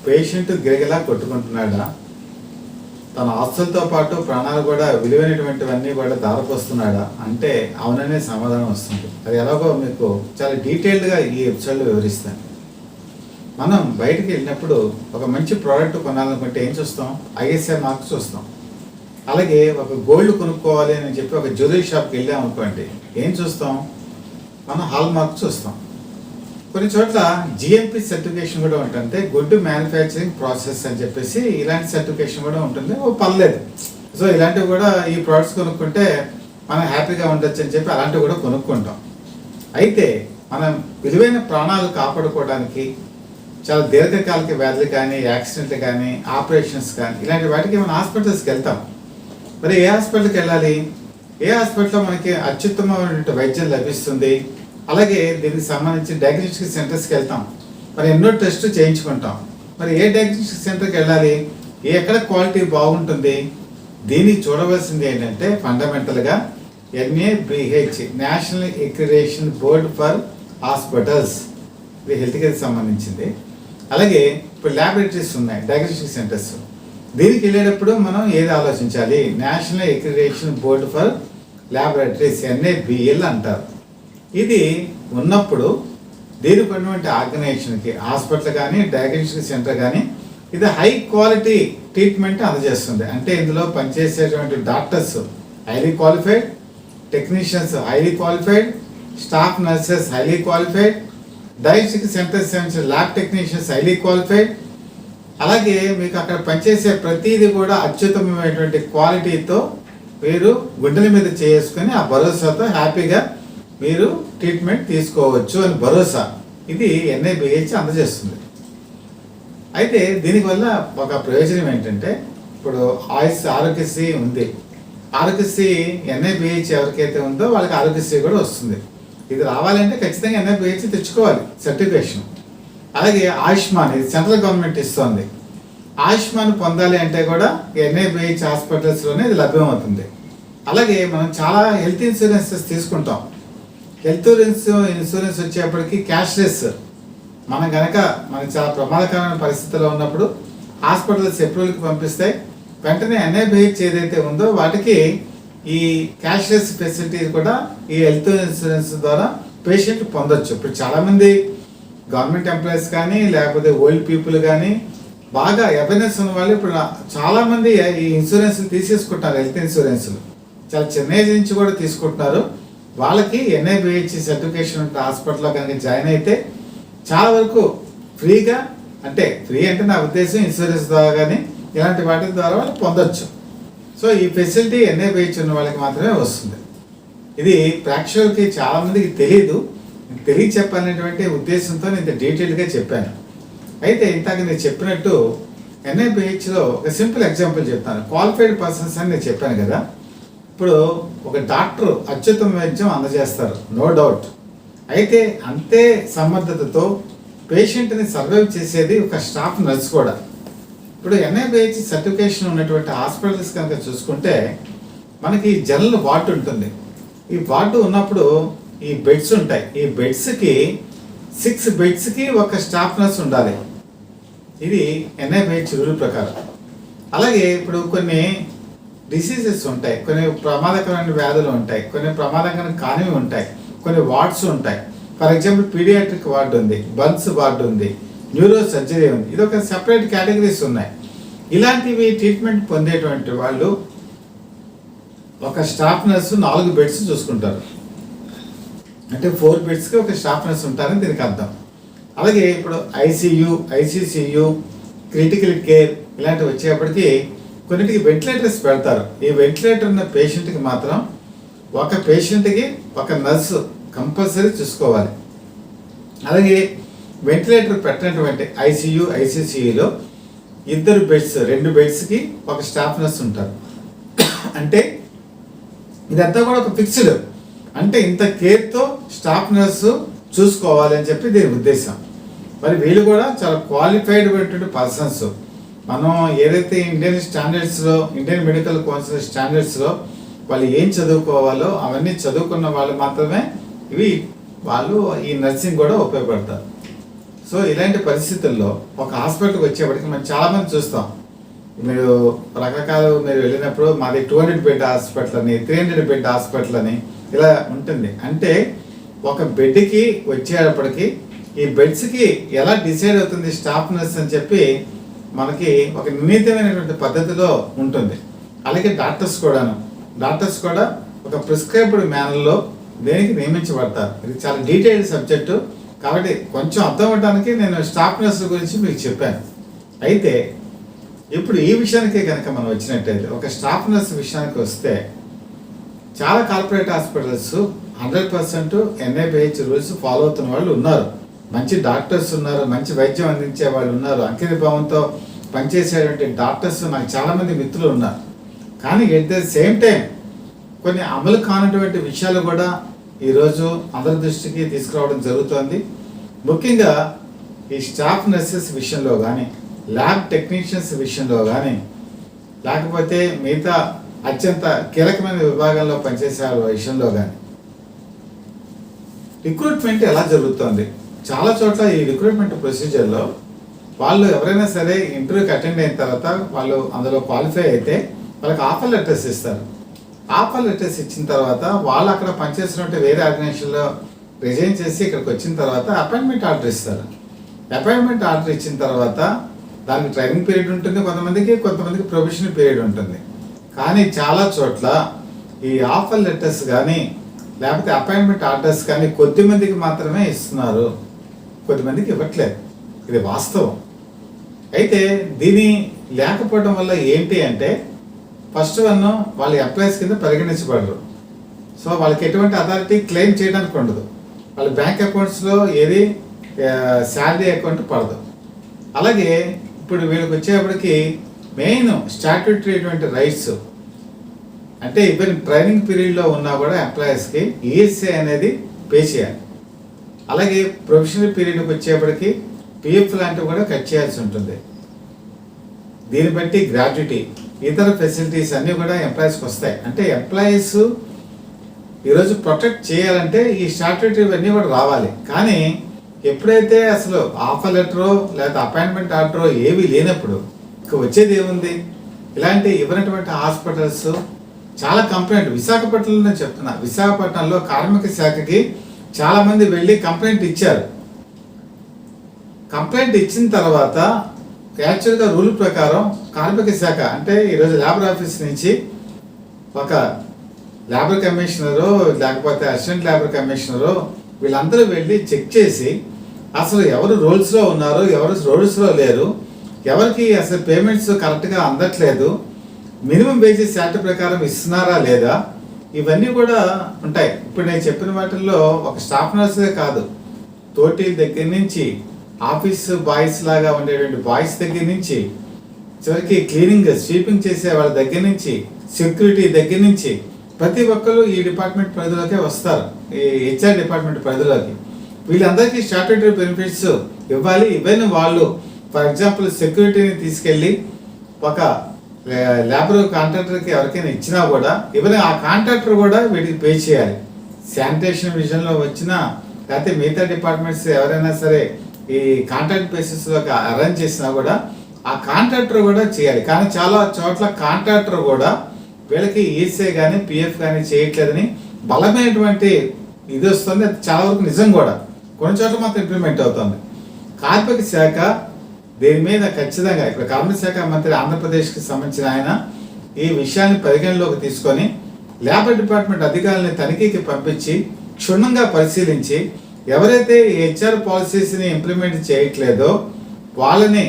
Patient గిరగిలా కొట్టుకుంటున్నాడా, తన ఆస్తులతో పాటు ప్రాణాలు కూడా విలువైనటువంటివన్నీ కూడా దారిపోస్తున్నాడా అంటే అవుననే సమాధానం వస్తుంది. అది ఎలాగో మీకు చాలా డీటెయిల్డ్గా ఈ ఎపిసోడ్లో వివరిస్తాను. మనం బయటికి వెళ్ళినప్పుడు ఒక మంచి ప్రోడక్ట్ కొనాలనుకుంటే ఏం చూస్తాం? ఐఎస్ఐ మార్క్ చూస్తాం. అలాగే ఒక గోల్డ్ కొనుక్కోవాలి అని చెప్పి ఒక జ్యువెలరీ షాప్కి వెళ్ళాం అనుకోండి, ఏం చూస్తాం? మనం హాల్ మార్క్ చూస్తాం. కొన్ని చోట్ల జిఎంపి సర్టిఫికేషన్ కూడా ఉంటుంది, గుడ్ మ్యానుఫ్యాక్చరింగ్ ప్రాసెస్ అని చెప్పేసి ఇలాంటి సర్టిఫికేషన్ కూడా ఉంటుంది. పర్లేదు, సో ఇలాంటివి కూడా ఈ ప్రోడక్ట్స్ కొనుక్కుంటే మనం హ్యాపీగా ఉండొచ్చు అని చెప్పి అలాంటివి కూడా కొనుక్కుంటాం. అయితే మనం విలువైన ప్రాణాలు కాపాడుకోవడానికి చాలా దీర్ఘకాలిక వ్యాధులు కానీ, యాక్సిడెంట్లు కానీ, ఆపరేషన్స్ కానీ ఇలాంటి వాటికి మనం హాస్పిటల్స్కి వెళ్తాం. మరి ఏ హాస్పిటల్కి వెళ్ళాలి? ఏ హాస్పిటల్లో మనకి అత్యుత్తమమైన వైద్యం లభిస్తుంది, అలాగే దీనికి సంబంధించి డయాగ్నోస్టిక్ సెంటర్స్కి వెళ్తాం, మరి ఎన్నో టెస్టులు చేయించుకుంటాం. మరి ఏ డయాగ్నోస్టిక్ సెంటర్కి వెళ్ళాలి, ఎక్కడ క్వాలిటీ బాగుంటుంది? దీనికి చూడవలసింది ఏంటంటే ఫండమెంటల్గా NABH, national accreditation board for hospitals, ఇది హెల్త్ కేర్కి సంబంధించింది. అలాగే ఇప్పుడు ల్యాబొరేటరీస్ ఉన్నాయి, డయాగ్నోస్టిక్ సెంటర్స్. దీనికి వెళ్ళేటప్పుడు మనం ఏది ఆలోచించాలి? National accreditation board for laboratories, NABL అంటారు. ఇది ఉన్నప్పుడు దీనికి ఉన్నటువంటి ఆర్గనైజేషన్కి హాస్పిటల్ కానీ, డయాగ్నోస్టిక్ సెంటర్ కానీ ఇది హై క్వాలిటీ ట్రీట్మెంట్ అందజేస్తుంది. అంటే ఇందులో పనిచేసేటువంటి doctors highly qualified, technicians highly qualified, staff nurses highly qualified, diagnostic centres lab technicians highly qualified. అలాగే మీకు అక్కడ పనిచేసే ప్రతిదీ కూడా అత్యుత్తమమైనటువంటి క్వాలిటీతో మీరు గుండెల మీద చేసుకుని ఆ భరోసాతో హ్యాపీగా మీరు ట్రీట్మెంట్ తీసుకోవచ్చు అని భరోసా ఇది NABH అందజేస్తుంది. అయితే దీనివల్ల ఒక ప్రయోజనం ఏంటంటే, ఇప్పుడు ఆరోగ్యశ్రీ ఉంది, ఆరోగ్యశ్రీ NABH ఎవరికైతే ఉందో వాళ్ళకి ఆరోగ్యశ్రీ కూడా వస్తుంది. ఇది రావాలంటే ఖచ్చితంగా NABH తెచ్చుకోవాలి సర్టిఫికేషన్. అలాగే ఆయుష్మాన్, ఇది సెంట్రల్ గవర్నమెంట్ ఇస్తుంది. ఆయుష్మాన్ పొందాలి అంటే కూడా NABH హాస్పిటల్స్లోనే ఇది లభ్యమవుతుంది. అలాగే మనం చాలా హెల్త్ ఇన్సూరెన్సెస్ తీసుకుంటాం. హెల్త్ ఇన్సూరెన్స్ వచ్చేప్పటికి క్యాష్లెస్. మనం కనుక మనకి చాలా ప్రమాదకరమైన పరిస్థితుల్లో ఉన్నప్పుడు హాస్పిటల్స్ అప్రూవల్కి పంపిస్తాయి, వెంటనే NABH ఏదైతే ఉందో వాటికి ఈ క్యాష్లెస్ ఫెసిలిటీ కూడా ఈ హెల్త్ ఇన్సూరెన్స్ ద్వారా పేషెంట్ పొందొచ్చు. ఇప్పుడు చాలామంది గవర్నమెంట్ ఎంప్లాయీస్ కానీ, లేకపోతే ఓల్డ్ పీపుల్ కానీ, బాగా అవేర్నెస్ ఉన్న వాళ్ళు ఇప్పుడు చాలామంది ఈ ఇన్సూరెన్స్లు తీసేసుకుంటారు. హెల్త్ ఇన్సూరెన్స్లు చాలా చిన్న ఏజ్ నుంచి కూడా తీసుకుంటున్నారు. వాళ్ళకి NABH సర్టిఫికేషన్ ఉంటే హాస్పిటల్లో కనుక జాయిన్ అయితే చాలా వరకు ఫ్రీగా, అంటే ఫ్రీ అంటే నా ఉద్దేశం ఇన్సూరెన్స్ ద్వారా కానీ ఇలాంటి వాటి ద్వారా వాళ్ళు పొందొచ్చు. సో ఈ ఫెసిలిటీ NABH ఉన్న వాళ్ళకి మాత్రమే వస్తుంది. ఇది ప్రేక్షకులకి చాలామందికి తెలియదు, చెప్పాలనేటువంటి ఉద్దేశంతో నేను డీటెయిల్గా చెప్పాను. అయితే ఇంతకు నేను చెప్పినట్టు NABHలో ఒక సింపుల్ ఎగ్జాంపుల్ చెప్తాను. క్వాలిఫైడ్ పర్సన్స్ అని నేను చెప్పాను కదా. ఇప్పుడు ఒక డాక్టర్ అత్యుత్తమ వైద్యం అందజేస్తారు, నో డౌట్. అయితే అంతే సమర్థతతో పేషెంట్ని సర్వైవ్ చేసేది ఒక స్టాఫ్ నర్స్ కూడా. ఇప్పుడు NABH సర్టిఫికేషన్ ఉన్నటువంటి హాస్పిటల్స్ కనుక చూసుకుంటే మనకి జనరల్ వార్డు ఉంటుంది. ఈ వార్డు ఉన్నప్పుడు ఈ బెడ్స్ ఉంటాయి. ఈ బెడ్స్కి 6 బెడ్స్కి ఒక స్టాఫ్ నర్స్ ఉండాలి. ఇది NABH రూల్ ప్రకారం. అలాగే ఇప్పుడు కొన్ని డిసీజెస్ ఉంటాయి, కొన్ని ప్రమాదకరమైన వ్యాధులు ఉంటాయి, కొన్ని ప్రమాదకరం కానివి ఉంటాయి, కొన్ని వార్డ్స్ ఉంటాయి. ఫర్ ఎగ్జాంపుల్ పీడియాట్రిక్ వార్డు ఉంది, బర్న్స్ వార్డు ఉంది, న్యూరో సర్జరీ ఉంది. ఇది ఒక సెపరేట్ కేటగిరీస్ ఉన్నాయి. ఇలాంటివి ట్రీట్మెంట్ పొందేటువంటి వాళ్ళు ఒక స్టాఫ్ నర్సు 4 బెడ్స్ చూసుకుంటారు. అంటే 4 బెడ్స్కి ఒక స్టాఫ్ నర్స్ ఉంటారని దీనికి అర్థం. అలాగే ఇప్పుడు ICU, క్రిటికల్ కేర్ ఇలాంటివి వచ్చేప్పటికి కొన్నిటికి వెంటిలేటర్స్ పెడతారు. ఈ వెంటిలేటర్ ఉన్న పేషెంట్కి మాత్రం ఒక పేషెంట్కి ఒక నర్సు కంపల్సరీ చూసుకోవాలి. అలాగే వెంటిలేటర్ పెట్టినటువంటి ICUలో 2 బెడ్స్, 2 బెడ్స్కి ఒక స్టాఫ్ నర్స్ ఉంటారు. అంటే ఇదంతా కూడా ఒక ఫిక్స్డ్, అంటే ఇంత కేర్తో స్టాఫ్ నర్సు చూసుకోవాలి అని చెప్పి దీని ఉద్దేశం. మరి వీళ్ళు కూడా చాలా క్వాలిఫైడ్ పర్సన్స్. మనం ఏదైతే ఇండియన్ మెడికల్ కౌన్సిల్ స్టాండర్డ్స్లో వాళ్ళు ఏం చదువుకోవాలో అవన్నీ చదువుకున్న వాళ్ళు మాత్రమే వాళ్ళు ఈ నర్సింగ్ కూడా ఉపయోగపడతారు. సో ఇలాంటి పరిస్థితుల్లో ఒక హాస్పిటల్కి వచ్చేప్పటికి మనం చాలామంది చూస్తాం. మీరు రకరకాలు మీరు వెళ్ళినప్పుడు మాది 200 బెడ్ హాస్పిటల్ అని, 300 బెడ్ హాస్పిటల్ అని ఇలా ఉంటుంది. అంటే ఒక బెడ్కి వచ్చేటప్పటికి ఈ బెడ్స్కి ఎలా డిసైడ్ అవుతుంది స్టాఫ్ నర్స్ అని చెప్పి మనకి ఒక నిర్ణీతమైనటువంటి పద్ధతిలో ఉంటుంది. అలాగే డాక్టర్స్ కూడా ఒక ప్రిస్క్రైబ్డ్ మేనర్లో దేనికి నియమించబడతారు. ఇది చాలా డీటెయిల్డ్ సబ్జెక్టు కాబట్టి కొంచెం అర్థం అవ్వడానికి నేను స్టాఫ్ నర్స్ గురించి మీకు చెప్పాను. అయితే ఇప్పుడు ఈ విషయానికి కనుక మనం వచ్చినట్టయితే ఒక స్టాఫ్ నర్స్ విషయానికి వస్తే చాలా corporate hospitals 100% NABH rules follow అవుతున్న వాళ్ళు ఉన్నారు. మంచి డాక్టర్స్ ఉన్నారు, మంచి వైద్యం అందించే వాళ్ళు ఉన్నారు, అంకిత భావంతో పనిచేసేటువంటి డాక్టర్స్ నాకు చాలామంది మిత్రులు ఉన్నారు. కానీ ఎట్ ద సేమ్ టైం కొన్ని అమలు కానటువంటి విషయాలు కూడా ఈరోజు అందరి దృష్టికి తీసుకురావడం జరుగుతోంది. ముఖ్యంగా ఈ స్టాఫ్ నర్సెస్ విషయంలో కానీ, ల్యాబ్ టెక్నీషియన్స్ విషయంలో కానీ, లేకపోతే మిగతా అత్యంత కీలకమైన విభాగాల్లో పనిచేసే వాళ్ళ విషయంలో కానీ రిక్రూట్మెంట్ ఎలా జరుగుతుంది? చాలా చోట్ల ఈ రిక్రూట్మెంట్ ప్రొసీజర్లో వాళ్ళు ఎవరైనా సరే ఇంటర్వ్యూకి అటెండ్ అయిన తర్వాత వాళ్ళు అందులో క్వాలిఫై అయితే వాళ్ళకి ఆఫర్ లెటర్స్ ఇస్తారు. ఆఫర్ లెటర్స్ ఇచ్చిన తర్వాత వాళ్ళు అక్కడ పనిచేస్తున్నట్టు వేరే ఆర్గనైజేషన్లో రిజైన్ చేసి ఇక్కడికి వచ్చిన తర్వాత అపాయింట్మెంట్ ఆర్డర్ ఇస్తారు. అపాయింట్మెంట్ ఆర్డర్ ఇచ్చిన తర్వాత దానికి ట్రైనింగ్ పీరియడ్ ఉంటుంది, కొంతమందికి ప్రొబేషన్ పీరియడ్ ఉంటుంది. కానీ చాలా చోట్ల ఈ ఆఫర్ లెటర్స్ కానీ లేకపోతే అపాయింట్మెంట్ ఆర్డర్స్ కానీ కొద్దిమందికి మాత్రమే ఇస్తున్నారు, కొద్దిమందికి ఇవ్వట్లేదు. ఇది వాస్తవం. అయితే దీని లేకపోవడం వల్ల ఏంటి అంటే ఫస్ట్ వన్ వాళ్ళు ఎంప్లాయీస్ కింద పరిగణించబడరు. సో వాళ్ళకి ఎటువంటి అథారిటీ క్లెయిమ్ చేయడానికి ఉండదు. వాళ్ళ బ్యాంక్ అకౌంట్స్లో ఏది శాలరీ అకౌంట్ పడదు. అలాగే ఇప్పుడు వీళ్ళకి వచ్చేప్పటికి మెయిన్ స్టాట్యూటరీ రైట్స్ అంటే ఈవెన్ ట్రైనింగ్ పీరియడ్లో ఉన్నా కూడా ఎంప్లాయీస్కి ఈఎస్ఐ అనేది పే చేయాలి. అలాగే ప్రొఫెషనల్ పీరియడ్కి వచ్చేప్పటికి పిఎఫ్ లాంటివి కూడా కట్ చేయాల్సి ఉంటుంది. దీన్ని బట్టి గ్రాట్యుటీ ఇతర ఫెసిలిటీస్ అన్నీ కూడా ఎంప్లాయీస్కి వస్తాయి. అంటే ఎంప్లాయీస్ ఈరోజు ప్రొటెక్ట్ చేయాలంటే ఈ స్టాట్యూటరీ అన్నీ కూడా రావాలి. కానీ ఎప్పుడైతే అసలు ఆఫర్ లెటరో లేదా అపాయింట్మెంట్ ఆర్డరో ఏవి లేనప్పుడు ఇక వచ్చేది ఏముంది? ఇలాంటి ఇవ్వనటువంటి హాస్పిటల్స్ చాలా కంప్లైంట్ విశాఖపట్నంలో చెప్తున్నా. విశాఖపట్నంలో కార్మిక శాఖకి చాలామంది వెళ్ళి కంప్లైంట్ ఇచ్చారు. కంప్లైంట్ ఇచ్చిన తర్వాత యాక్చువల్గా రూల్ ప్రకారం కార్మిక శాఖ అంటే ఈరోజు లేబర్ ఆఫీస్ నుంచి ఒక లేబర్ కమిషనరు లేకపోతే అసిస్టెంట్ లేబర్ కమిషనరు వీళ్ళందరూ వెళ్ళి చెక్ చేసి అసలు ఎవరు రోల్స్లో ఉన్నారు, ఎవరు రోల్స్లో లేరు, ఎవరికి అసలు పేమెంట్స్ కరెక్ట్గా అందట్లేదు, మినిమం వేజెస్ యాక్ట్ ప్రకారం ఇస్తున్నారా లేదా, ఇవన్నీ కూడా ఉంటాయి. ఇప్పుడు నేను చెప్పిన వాటిల్లో ఒక స్టాఫ్ నర్సే కాదు, తోటీల దగ్గర నుంచి ఆఫీస్ బాయ్స్ లాగా ఉండేటువంటి బాయ్స్ దగ్గర నుంచి చివరికి క్లీనింగ్ స్వీపింగ్ చేసే వాళ్ళ దగ్గర నుంచి సెక్యూరిటీ దగ్గర నుంచి ప్రతి ఒక్కరు ఈ డిపార్ట్మెంట్ పరిధిలోకే వస్తారు, ఈ హెచ్ఆర్ డిపార్ట్మెంట్ పరిధిలోకి. వీళ్ళందరికీ స్టాట్యూటరీ బెనిఫిట్స్ ఇవ్వాలి. ఈవెన్ వాళ్ళు ఫర్ ఎగ్జాంపుల్ సెక్యూరిటీని తీసుకెళ్ళి ఒక లేబర్ కాంట్రాక్టర్కి ఎవరికైనా ఇచ్చినా కూడా ఈవెన్ ఆ కాంట్రాక్టర్ కూడా వీటికి పే చేయాలి. శానిటేషన్ విజన్లో వచ్చినా లేకపోతే మిగతా డిపార్ట్మెంట్స్ ఎవరైనా సరే ఈ కాంట్రాక్ట్ బేసిస్లోకి అరేంజ్ చేసినా కూడా ఆ కాంట్రాక్టర్ కూడా చేయాలి. కానీ చాలా చోట్ల కాంట్రాక్టర్ కూడా వీళ్ళకి ఈఎస్ఐ కానీ పిఎఫ్ కానీ చేయట్లేదని బలమైనటువంటి ఇది వస్తుంది. అది చాలా వరకు నిజం కూడా, కొన్ని చోట్ల మాత్రం ఇంప్లిమెంట్ అవుతుంది. కార్మిక శాఖ దీని మీద ఖచ్చితంగా ఇప్పుడు కార్మిక శాఖ మంత్రి ఆంధ్రప్రదేశ్కి సంబంధించిన ఆయన ఈ విషయాన్ని పరిగణలోకి తీసుకొని లేబర్ డిపార్ట్మెంట్ అధికారులని తనిఖీకి పంపించి క్షుణ్ణంగా పరిశీలించి ఎవరైతే హెచ్ఆర్ పాలసీస్ని ఇంప్లిమెంట్ చేయట్లేదో వాళ్ళని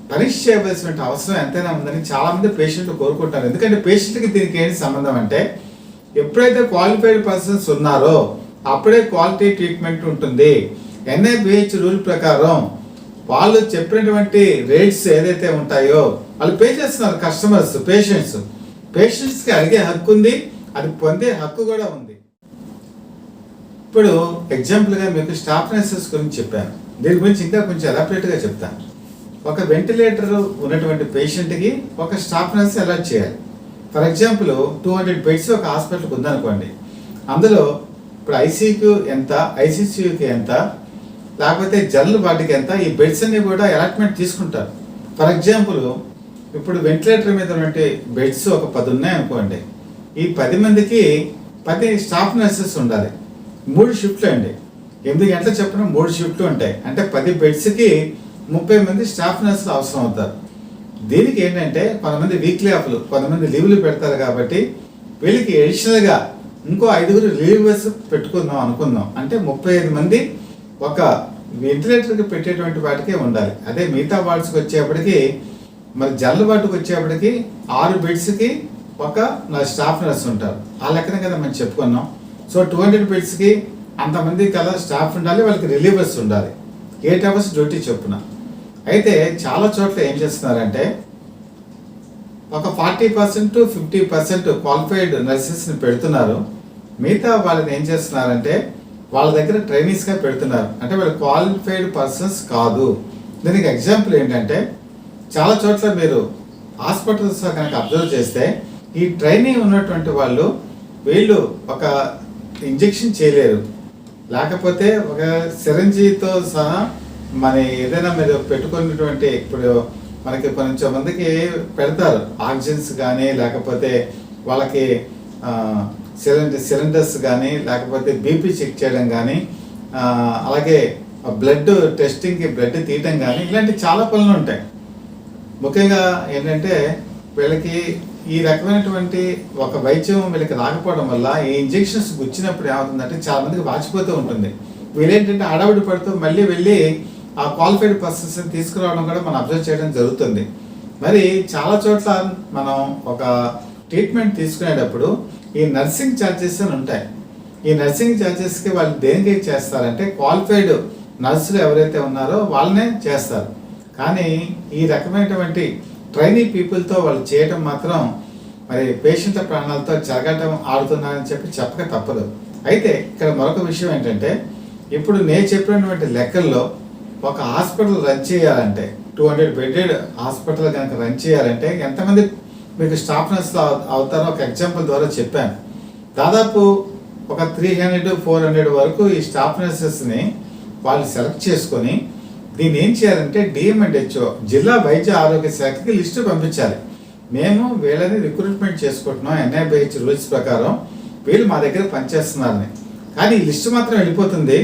పనిష్ చేయవలసిన అవసరం ఎంతైనా ఉందని చాలామంది పేషెంట్లు కోరుకుంటారు. ఎందుకంటే పేషెంట్కి దీనికి ఏంటి సంబంధం అంటే ఎప్పుడైతే క్వాలిఫైడ్ పర్సన్స్ ఉన్నారో అప్పుడే క్వాలిటీ ట్రీట్మెంట్ ఉంటుంది. NABH రూల్ ప్రకారం వాళ్ళు చెప్పినటువంటి రేట్స్ ఏదైతే ఉంటాయో వాళ్ళు పే చేస్తున్నారు. కస్టమర్స్ పేషెంట్స్కి అడిగే హక్కు ఉంది, అది పొందే హక్కు కూడా ఉంది. ఇప్పుడు ఎగ్జాంపుల్గా మీకు స్టాఫ్ నర్సెస్ గురించి చెప్పాను. దీని గురించి ఇంకా కొంచెం ఎలాబరేట్గా చెప్తాను. ఒక వెంటిలేటర్ ఉన్నటువంటి పేషెంట్కి ఒక స్టాఫ్ నర్స్ అలాట్ చేయాలి. ఫర్ ఎగ్జాంపుల్ 200 బెడ్స్ ఒక హాస్పిటల్కి ఉందనుకోండి. అందులో ఇప్పుడు ఐసీయూకి ఎంత, ఐసీసీయూకి ఎంత, లేకపోతే జనరల్ వాటికి ఎంత, ఈ బెడ్స్ అన్ని కూడా అలాట్మెంట్ తీసుకుంటారు. ఫర్ ఎగ్జాంపుల్ ఇప్పుడు వెంటిలేటర్ మీద ఉన్నటువంటి బెడ్స్ ఒక 10 ఉన్నాయి అనుకోండి. ఈ 10 మందికి 10 స్టాఫ్ నర్సెస్ ఉండాలి. 3 షిఫ్ట్లు అండి. 8 గంటలు చెప్పిన 3 షిఫ్ట్లు ఉంటాయి. అంటే 10 బెడ్స్కి 30 మంది స్టాఫ్ నర్సులు అవసరం అవుతారు. దీనికి ఏంటంటే కొంతమంది వీక్లీ ఆఫ్లు, కొంతమంది లీవ్లు పెడతారు. కాబట్టి వీళ్ళకి అడిషనల్గా ఇంకో 5 లీవర్స్ పెట్టుకుందాం అనుకుందాం. అంటే 35 మంది ఒక వెంటిలేటర్కి పెట్టేటువంటి వాటికే ఉండాలి. అదే మిగతా వార్డ్స్కి వచ్చేప్పటికి, మరి జనరల్ వార్డుకి వచ్చేప్పటికి 6 బెడ్స్కి ఒక స్టాఫ్ నర్స్ ఉంటారు. ఆ లెక్కన కదా మనం చెప్పుకున్నాం. సో 200 బెడ్స్కి అంతమంది కదా స్టాఫ్ ఉండాలి, వాళ్ళకి రిలీవర్స్ ఉండాలి. 8 అవర్స్ డ్యూటీ చొప్పున. అయితే చాలా చోట్ల ఏం చేస్తున్నారంటే ఒక 40% to 50% క్వాలిఫైడ్ నర్సెస్ని పెడుతున్నారు. మిగతా వాళ్ళని ఏం చేస్తున్నారంటే వాళ్ళ దగ్గర ట్రైనీస్గా పెడుతున్నారు. అంటే వాళ్ళు క్వాలిఫైడ్ పర్సన్స్ కాదు. దీనికి ఎగ్జాంపుల్ ఏంటంటే చాలా చోట్ల మీరు హాస్పిటల్స్ కనుక అబ్జర్వ్ చేస్తే ఈ ట్రైనీ ఉన్నటువంటి వాళ్ళు వీళ్ళు ఒక ఇంజెక్షన్ చేయలేరు, లేకపోతే ఒక సిరంజీతో సహా మన ఏదైనా మీరు పెట్టుకున్నటువంటి, ఇప్పుడు మనకి కొంచెం మందికి పెడతారు ఆక్సిజన్స్ కానీ, లేకపోతే వాళ్ళకి సిలిండర్స్ కానీ, లేకపోతే బీపీ చెక్ చేయడం కానీ, అలాగే బ్లడ్ టెస్టింగ్కి బ్లడ్ తీయటం కానీ, ఇలాంటి చాలా పనులు ఉంటాయి. ముఖ్యంగా ఏంటంటే వీళ్ళకి ఈ రకమైనటువంటి ఒక వైద్యం వీళ్ళకి రాకపోవడం వల్ల ఈ ఇంజెక్షన్స్ గుచ్చినప్పుడు ఏమవుతుందంటే చాలా మందికి వాచిపోతూ ఉంటుంది. వీళ్ళేంటంటే హడావిడి పడుతూ మళ్ళీ వెళ్ళి ఆ క్వాలిఫైడ్ పర్సన్స్ని తీసుకురావడం కూడా మనం అబ్జర్వ్ చేయడం జరుగుతుంది. మరి చాలా చోట్ల మనం ఒక ట్రీట్మెంట్ తీసుకునేటప్పుడు ఈ నర్సింగ్ ఛార్జెస్ అని ఉంటాయి. ఈ నర్సింగ్ ఛార్జెస్కి వాళ్ళు దేనికి చేస్తారంటే క్వాలిఫైడ్ నర్సులు ఎవరైతే ఉన్నారో వాళ్ళనే చేస్తారు. కానీ ఈ రకమైనటువంటి ట్రైనీ పీపుల్తో వాళ్ళు చేయటం మాత్రం మరి పేషెంట్ల ప్రాణాలతో చెరగటం ఆడుతున్నారని చెప్పక తప్పదు. అయితే ఇక్కడ మరొక విషయం ఏంటంటే ఇప్పుడు నేను చెప్పినటువంటి లెక్కల్లో ఒక హాస్పిటల్ రన్ చేయాలంటే 200 బెడెడ్ హాస్పిటల్ కనుక రన్ చేయాలంటే ఎంతమంది మీకు స్టాఫ్ నర్సులు అవుతారో ఒక ఎగ్జాంపుల్ ద్వారా చెప్పాను. దాదాపు ఒక 300-400 వరకు ఈ స్టాఫ్ నర్సెస్ని వాళ్ళు సెలెక్ట్ చేసుకొని దీన్ని ఏం చేయాలంటే డిఎంఎండ్హెచ్ఓ జిల్లా వైద్య ఆరోగ్య శాఖకి లిస్టు పంపించాలి. మేము వీళ్ళని రిక్రూట్మెంట్ చేసుకుంటున్నాం ఎన్ఐబిహెచ్ రూల్స్ ప్రకారం, వీళ్ళు మా దగ్గర పనిచేస్తున్నారని. కానీ ఈ లిస్టు మాత్రం వెళ్ళిపోతుంది.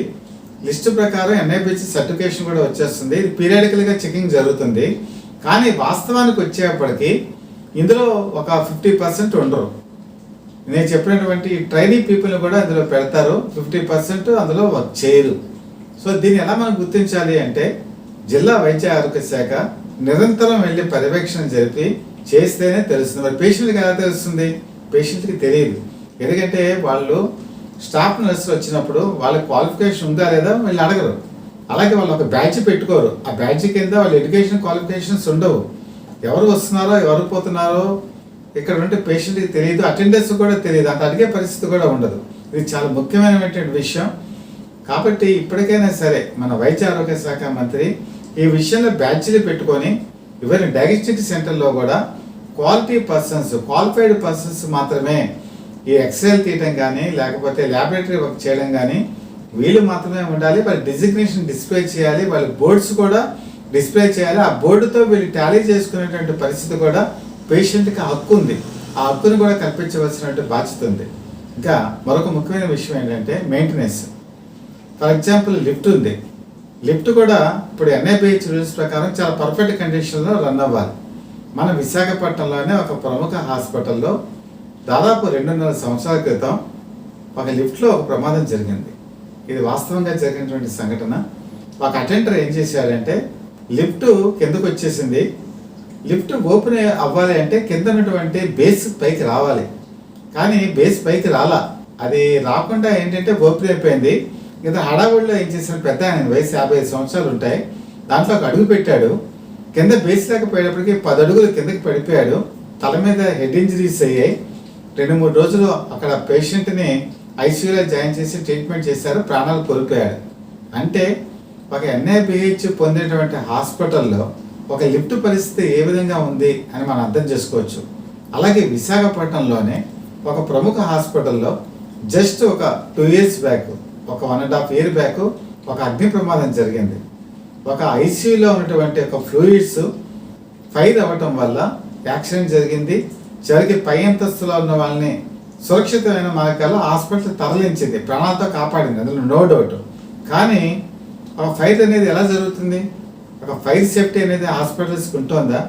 లిస్టు ప్రకారం ఎన్ఐబిహెచ్ సర్టిఫికేషన్ కూడా వచ్చేస్తుంది. ఇది పీరియాడికల్గా చెకింగ్ జరుగుతుంది. కానీ వాస్తవానికి వచ్చేప్పటికి ఇందులో ఒక 50% ఉండరు. నేను చెప్పినటువంటి ట్రైనీ పీపుల్ని కూడా అందులో పెడతారు, 50% అందులో వర్క్ చేయరు. సో దీన్ని ఎలా మనం గుర్తించాలి అంటే జిల్లా వైద్య ఆరోగ్య శాఖ నిరంతరం వెళ్ళి పర్యవేక్షణ జరిపి చేస్తేనే తెలుస్తుంది. మరి పేషెంట్కి ఎలా తెలుస్తుంది? పేషెంట్కి తెలియదు. ఎందుకంటే వాళ్ళు స్టాఫ్ నర్సులు వచ్చినప్పుడు వాళ్ళ క్వాలిఫికేషన్ ఉందా లేదా వీళ్ళు అడగరు. అలాగే వాళ్ళు ఒక బ్యాచ్ పెట్టుకోరు. ఆ బ్యాచ్ కింద వాళ్ళ ఎడ్యుకేషన్ క్వాలిఫికేషన్స్ ఉండవు. ఎవరు వస్తున్నారో ఎవరు పోతున్నారో ఇక్కడ ఉంటే పేషెంట్కి తెలియదు, అటెండెన్స్ కూడా తెలియదు, అంత అడిగే పరిస్థితి కూడా ఉండదు. ఇది చాలా ముఖ్యమైనటువంటి విషయం. కాబట్టి ఇప్పటికైనా సరే మన వైద్య ఆరోగ్య శాఖ మంత్రి ఈ విషయంలో బ్యాచ్లు పెట్టుకొని ఈవెన్ డయాగ్నోస్టిక్ సెంటర్లో కూడా క్వాలిటీ పర్సన్స్, క్వాలిఫైడ్ పర్సన్స్ మాత్రమే ఈ ఎక్స్రేలు తీయడం కానీ, లేకపోతే ల్యాబొరేటరీ వర్క్ చేయడం కానీ వీళ్ళు మాత్రమే ఉండాలి. వాళ్ళ డిజిగ్నేషన్ డిస్ప్లే చేయాలి, వాళ్ళ బోర్డ్స్ కూడా డిస్ప్లే చేయాలి. ఆ బోర్డుతో వీళ్ళు టాలీ చేసుకునేటువంటి పరిస్థితి కూడా పేషెంట్కి హక్కు ఉంది. ఆ హక్కుని కూడా కల్పించవలసినటువంటి బాధ్యత ఉంది. ఇంకా మరొక ముఖ్యమైన విషయం ఏంటంటే మెయింటెనెన్స్. ఫర్ ఎగ్జాంపుల్ లిఫ్ట్ ఉంది. లిఫ్ట్ కూడా ఇప్పుడు ఎన్ఐబిహెచ్ రూల్స్ ప్రకారం చాలా పర్ఫెక్ట్ కండిషన్లో రన్ అవ్వాలి. మన విశాఖపట్నంలోనే ఒక ప్రముఖ హాస్పిటల్లో దాదాపు 2.5 సంవత్సరాల క్రితం ఒక లిఫ్ట్లో ఒక ప్రమాదం జరిగింది. ఇది వాస్తవంగా జరిగినటువంటి సంఘటన. ఒక అటెండర్ ఏం చేశాడంటే లిఫ్ట్ కిందకు వచ్చేసింది. లిఫ్ట్ ఓపెన్ అవ్వాలి అంటే కింద ఉన్నటువంటి బేస్ పైకి రావాలి, కానీ బేస్ పైకి రాలా. అది రాకుండా ఏంటంటే ఓపెన్ అయిపోయింది. ఇంత హడావుడిలో ఏం చేశాడు, పెద్ద ఆయన వయసు 55 సంవత్సరాలు ఉంటాయి, దాంట్లో ఒక అడుగు పెట్టాడు. కింద బేస్ లేకపోయేటప్పటికి 10 అడుగులు కిందకి పడిపోయాడు. తల మీద హెడ్ ఇంజరీస్ అయ్యాయి. 2-3 రోజులు అక్కడ పేషెంట్ని ఐసీయూలో జాయిన్ చేసి ట్రీట్మెంట్ చేశారు, ప్రాణాలు కోల్పోయాడు. అంటే ఒక ఎన్ఐబిహెచ్ పొందేటువంటి హాస్పిటల్లో ఒక లిఫ్ట్ పరిస్థితి ఏ విధంగా ఉంది అని మనం అర్థం చేసుకోవచ్చు. అలాగే విశాఖపట్నంలోనే ఒక ప్రముఖ హాస్పిటల్లో జస్ట్ ఒక 2 years బ్యాక్, ఒక 1.5 year బ్యాక్ ఒక అగ్ని ప్రమాదం జరిగింది. ఒక ఐసీయూలో ఉన్నటువంటి ఒక ఫ్లూయిడ్స్ ఫైర్ అవ్వటం వల్ల యాక్సిడెంట్ జరిగింది. చివరికి పై అంతస్తులో ఉన్న వాళ్ళని సురక్షితమైన మార్గాల్లో హాస్పిటల్ తరలించింది, ప్రాణాలతో కాపాడింది, అందులో నో డౌట్. కానీ ఒక ఫైర్ అనేది ఎలా జరుగుతుంది? ఒక ఫైర్ సేఫ్టీ అనేది హాస్పిటల్స్కి ఉంటుందా?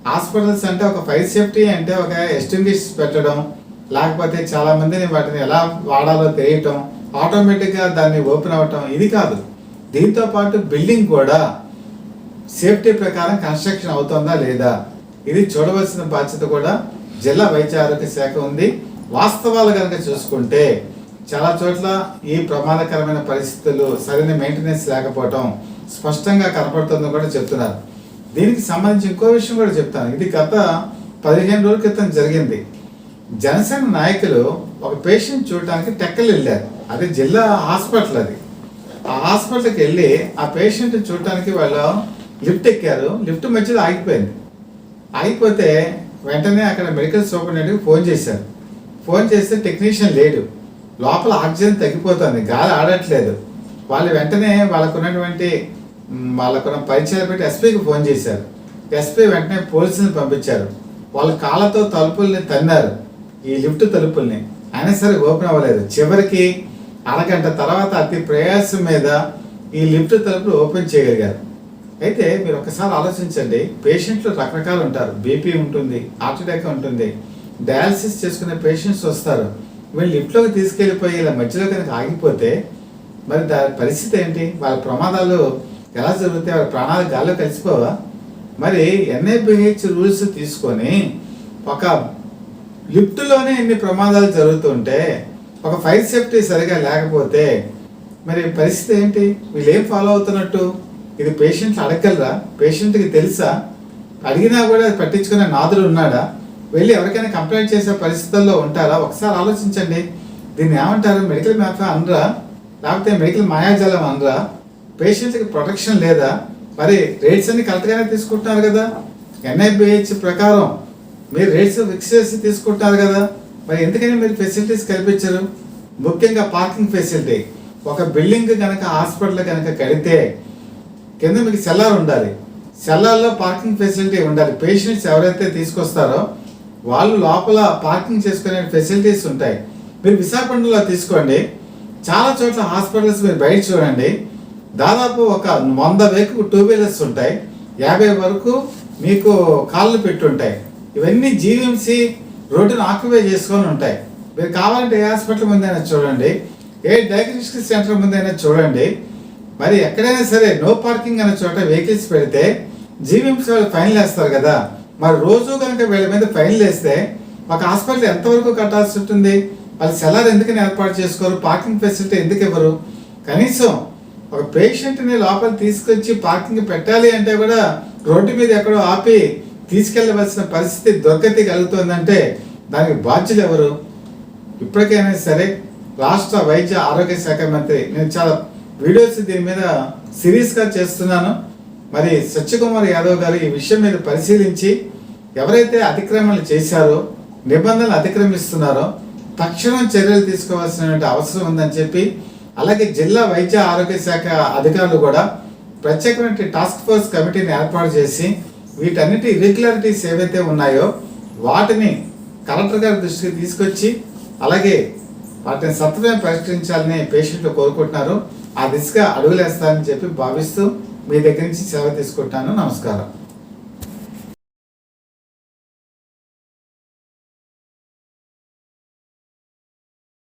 హాస్పిటల్స్ అంటే ఒక ఫైర్ సేఫ్టీ అంటే ఒక ఎస్టింగ్విష్ పెట్టడం, లేకపోతే చాలా మందిని వాటిని ఎలా వాడాలో తెలియటం, ఆటోమేటిక్గా దాన్ని ఓపెన్ అవ్వటం, ఇది కాదు. దీంతో పాటు బిల్డింగ్ కూడా సేఫ్టీ ప్రకారం కన్స్ట్రక్షన్ అవుతుందా లేదా, ఇది చూడవలసిన బాధ్యత కూడా జిల్లా వైద్య ఆరోగ్య శాఖ ఉంది. వాస్తవాలు కనుక చూసుకుంటే చాలా చోట్ల ఈ ప్రమాదకరమైన పరిస్థితులు, సరైన మెయింటెనెన్స్ లేకపోవటం స్పష్టంగా కనపడుతుందని కూడా చెప్తున్నారు. దీనికి సంబంధించి ఇంకో విషయం కూడా చెప్తాను. ఇది గత 15 రోజుల క్రితం జరిగింది. జనసేన నాయకులు ఒక పేషెంట్ చూడటానికి టెక్కలు వెళ్ళారు. అది జిల్లా హాస్పిటల్. అది ఆ హాస్పిటల్కి వెళ్ళి ఆ పేషెంట్ చూడటానికి వాళ్ళు లిఫ్ట్ ఎక్కారు. లిఫ్ట్ మధ్యలో ఆగిపోయింది. ఆగిపోతే వెంటనే అక్కడ మెడికల్ సూపరింటెండెంట్కి ఫోన్ చేశారు. ఫోన్ చేస్తే టెక్నీషియన్ లేడు, లోపల ఆక్సిజన్ తగ్గిపోతుంది, గాలి ఆడట్లేదు. వాళ్ళు వెంటనే వాళ్ళకున్న పరిచయాలు పెట్టి ఎస్పీకి ఫోన్ చేశారు. ఎస్పీ వెంటనే పోలీసులను పంపించారు. వాళ్ళ కాళ్ళతో తలుపుల్ని తన్నారు, ఈ లిఫ్ట్ తలుపుల్ని. అయినా సరే ఓపెన్ అవ్వలేదు. చివరికి అరగంట తర్వాత అతి ప్రయాసం మీద ఈ లిఫ్ట్ తలుపులు ఓపెన్ చేయగలిగారు. అయితే మీరు ఒకసారి ఆలోచించండి, పేషెంట్లు రకరకాలు ఉంటారు. బీపీ ఉంటుంది, హార్ట్ అటాక్ ఉంటుంది, డయాలసిస్ చేసుకునే పేషెంట్స్ వస్తారు. వీళ్ళు లిఫ్ట్లోకి తీసుకెళ్ళిపోయి ఇలా మధ్యలో కనుక ఆగిపోతే మరి దాని పరిస్థితి ఏంటి? వాళ్ళ ప్రమాదాలు ఎలా జరుగుతాయి? వాళ్ళ ప్రాణాలు గాల్లో కలిసిపోవా? మరి ఎన్ఐబిహెచ్ రూల్స్ తీసుకొని ఒక లిఫ్ట్లోనే ఇన్ని ప్రమాదాలు జరుగుతుంటే, ఒక ఫైర్ సేఫ్టీ సరిగా లేకపోతే మరి పరిస్థితి ఏంటి? వీళ్ళు ఏం ఫాలో అవుతున్నట్టు? ఇది పేషెంట్లు అడగలరా? పేషెంట్కి తెలుసా? అడిగినా కూడా పట్టించుకునే నాదుడు ఉన్నాడా? వెళ్ళి ఎవరికైనా కంప్లైంట్ చేసే పరిస్థితుల్లో ఉంటారా? ఒకసారి ఆలోచించండి. దీన్ని ఏమంటారు? మెడికల్ మ్యాఫియా అనరా? లేకపోతే మెడికల్ మాయాజాలం అనరా? పేషెంట్కి ప్రొటెక్షన్ లేదా? మరి రేట్స్ అన్ని కరెక్ట్గానే తీసుకుంటున్నారు కదా. ఎన్ఐబిహెచ్ ప్రకారం మీరు రేట్స్ ఫిక్స్ చేసి తీసుకుంటున్నారు కదా. మరి ఎందుకని మీరు ఫెసిలిటీస్ కల్పించరు? ముఖ్యంగా పార్కింగ్ ఫెసిలిటీ. ఒక బిల్డింగ్ కనుక హాస్పిటల్ కనుక కడితే కింద మీకు సెల్లార్ ఉండాలి. సెల్లార్లో పార్కింగ్ ఫెసిలిటీ ఉండాలి. పేషెంట్స్ ఎవరైతే తీసుకొస్తారో వాళ్ళు లోపల పార్కింగ్ చేసుకునే ఫెసిలిటీస్ ఉంటాయి. మీరు విశాఖపట్నంలో తీసుకోండి, చాలా చోట్ల హాస్పిటల్స్ మీరు బయట చూడండి, దాదాపు ఒక 100 వరకు 2 వీలర్స్ ఉంటాయి, 50 వరకు మీకు కాళ్ళు పెట్టుంటాయి. ఇవన్నీ జీవీఎంసీ రోడ్డును ఆక్యుపై చేసుకొని ఉంటాయి. మీరు కావాలంటే ఏ హాస్పిటల్ ముందైనా చూడండి, ఏ డయాగ్నోస్టిక్ సెంటర్ ముందైనా చూడండి. మరి ఎక్కడైనా సరే నో పార్కింగ్ అనే చోట వెహికల్స్ పెడితే జీవీఎంసీ వాళ్ళు ఫైన్లు వేస్తారు కదా. మరి రోజు కనుక వీళ్ళ మీద ఫైన్లు వేస్తే ఒక హాస్పిటల్ ఎంతవరకు కట్టాల్సి ఉంటుంది? వాళ్ళు సెల్లార్ ఎందుకని ఏర్పాటు చేసుకోరు? పార్కింగ్ ఫెసిలిటీ ఎందుకు ఇవ్వరు? కనీసం ఒక పేషెంట్ని లోపల తీసుకొచ్చి పార్కింగ్ పెట్టాలి అంటే కూడా రోడ్డు మీద ఎక్కడో ఆపి తీసుకెళ్లవలసిన పరిస్థితి దుర్గతి కలుగుతుందంటే దానికి బాధ్యులు ఎవరు? ఇప్పటికైనా సరే రాష్ట్ర వైద్య ఆరోగ్య శాఖ మంత్రి, నేను చాలా వీడియోస్ దీని మీద సిరీస్గా చేస్తున్నాను, మరి సత్యకుమార్ యాదవ్ గారు ఈ విషయం మీద పరిశీలించి ఎవరైతే అతిక్రమణలు చేశారో, నిబంధనలు అతిక్రమిస్తున్నారో తక్షణం చర్యలు తీసుకోవాల్సిన అవసరం ఉందని చెప్పి, అలాగే జిల్లా వైద్య ఆరోగ్య శాఖ అధికారులు కూడా ప్రత్యేకమైన టాస్క్ ఫోర్స్ కమిటీని ఏర్పాటు చేసి వీటన్నిటి ఇర్రెగ్యులారిటీస్ ఏవైతే ఉన్నాయో వాటిని కలెక్టర్ గారి దృష్టికి తీసుకొచ్చి అలాగే వాటిని సత్వరం పరిష్కరించాలని పేషెంట్లు కోరుకుంటున్నారు. ఆ దిశగా అడుగులేస్తారని చెప్పి భావిస్తూ మీ దగ్గర నుంచి సేవ తీసుకుంటాను. నమస్కారం.